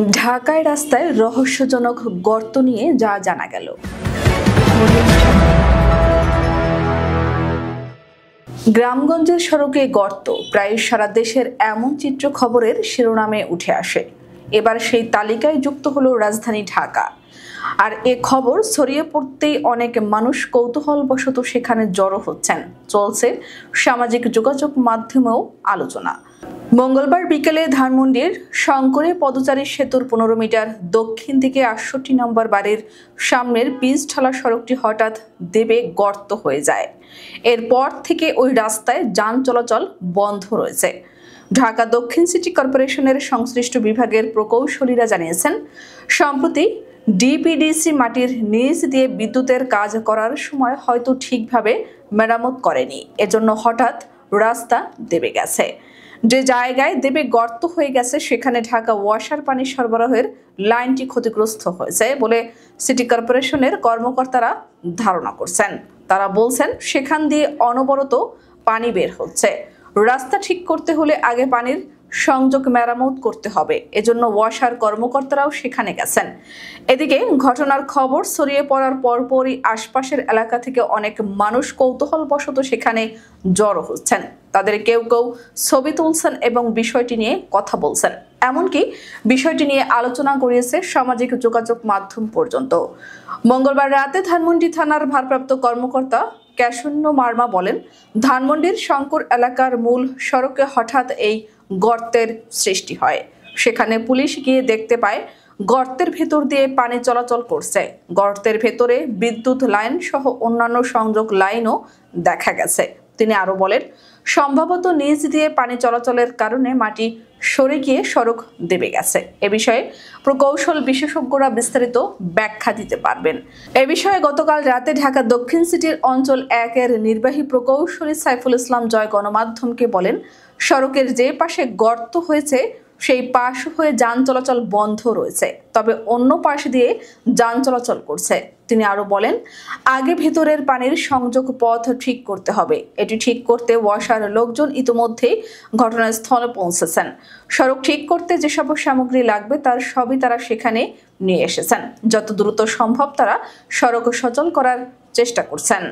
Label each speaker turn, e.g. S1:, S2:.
S1: ঢাকায় রাস্তায় রহস্যজনক গর্ত নিয়ে যা জানা গেল। গ্রামগঞ্জের সড়কে গর্ত প্রায় সারা দেশের এমন চিত্র খবরের শিরোনামে উঠে আসে। এবার সেই তালিকায় যুক্ত হলো রাজধানী ঢাকা। আর এ খবর ছড়িয়ে পড়তেই অনেক মানুষ কৌতূহলবশত সেখানে জড়ো হচ্ছেন। চলছে সামাজিক যোগাযোগ মাধ্যমেও আলোচনা। মঙ্গলবার বিকেলে ধানমন্ডির শঙ্করে পদচারী সেতুর 15 মিটার দক্ষিণ দিকে 68 নম্বর বাড়ির সামনের পিচ ঢালা সড়কটি হঠাৎ দেবে গর্ত হয়ে যায়। এরপর থেকে ওই রাস্তায় যান চলাচল বন্ধ রয়েছে। ঢাকা দক্ষিণ সিটি কর্পোরেশনের সংশ্লিষ্ট বিভাগের প্রকৌশলীরা জানিয়েছেন, সম্প্রতি ডিপিডিসি মাটির নিচ দিয়ে বিদ্যুতের কাজ করার সময় হয়তো ঠিকভাবে মেরামত করেনি, এজন্য হঠাৎ রাস্তা দেবে গেছে। যে জায়গায় দেবে গর্ত হয়ে গেছে সেখানে ঢাকা ওয়াসার পানি সরবরাহের লাইনটি ক্ষতিগ্রস্ত হয়েছে বলে সিটি কর্পোরেশনের কর্মকর্তারা ধারণা করছেন। তারা বলছেন, সেখান দিয়ে অনবরত পানি বের হচ্ছে। রাস্তা ঠিক করতে হলে আগে পানির সংযোগ মেরামত করতে হবে, এজন্য ওয়াসার কর্মকর্তারাও সেখানে গেছেন। এদিকে ঘটনার খবর ছড়িয়ে পড়ার পরপরই আশপাশের এলাকা থেকে অনেক মানুষ কৌতূহলবশত সেখানে জড়ো হচ্ছেন। তাদের কেউ কেউ ছবি তুলছেন এবং বিষয়টি নিয়ে কথা বলছেন। এমনকি বিষয়টি নিয়ে আলোচনা করিয়েছে সামাজিক যোগাযোগ মাধ্যম পর্যন্ত। মঙ্গলবার রাতে ধানমন্ডি থানার ভারপ্রাপ্ত কর্মকর্তা ক্যাশন্য মার্মা বলেন, ধানমন্ডির শঙ্কর এলাকার মূল সড়কে হঠাৎ এই গর্তের সৃষ্টি হয়। সেখানে পুলিশ গিয়ে দেখতে পায় গর্তের ভেতর দিয়ে পানি চলাচল করছে। গর্তের ভেতরে বিদ্যুৎ লাইন সহ অন্যান্য সংযোগ লাইনও দেখা গেছে। তিনি আরো বলেন, সম্ভবত নিচ দিয়ে পানি চলাচলের কারণে মাটি সরে গিয়ে সড়ক দেবে গেছে। এ বিষয়ে প্রকৌশল বিশেষজ্ঞরা বিস্তারিত ব্যাখ্যা দিতে পারবেন। এ বিষয়ে গতকাল রাতে ঢাকা দক্ষিণ সিটির অঞ্চল 1-এর নির্বাহী প্রকৌশলী সাইফুল ইসলাম জয় গণমাধ্যমকে বলেন, সড়কের যে পাশে গর্ত হয়েছে সেই পাশ হয়ে যান চলাচল বন্ধ রয়েছে, তবে অন্য পাশ দিয়ে যান চলাচল করছে। তিনি আরো বলেন, আগে ভেতরের পানির সংযোগ পথ ঠিক করতে হবে। এটি ঠিক করতে ওয়াসার লোকজন ইতিমধ্যেই ঘটনাস্থলে পৌঁছেছেন। সড়ক ঠিক করতে যেসব সামগ্রী লাগবে তার সবই তারা সেখানে নিয়ে এসেছেন। যত দ্রুত সম্ভব তারা সড়ক সচল করার চেষ্টা করছেন।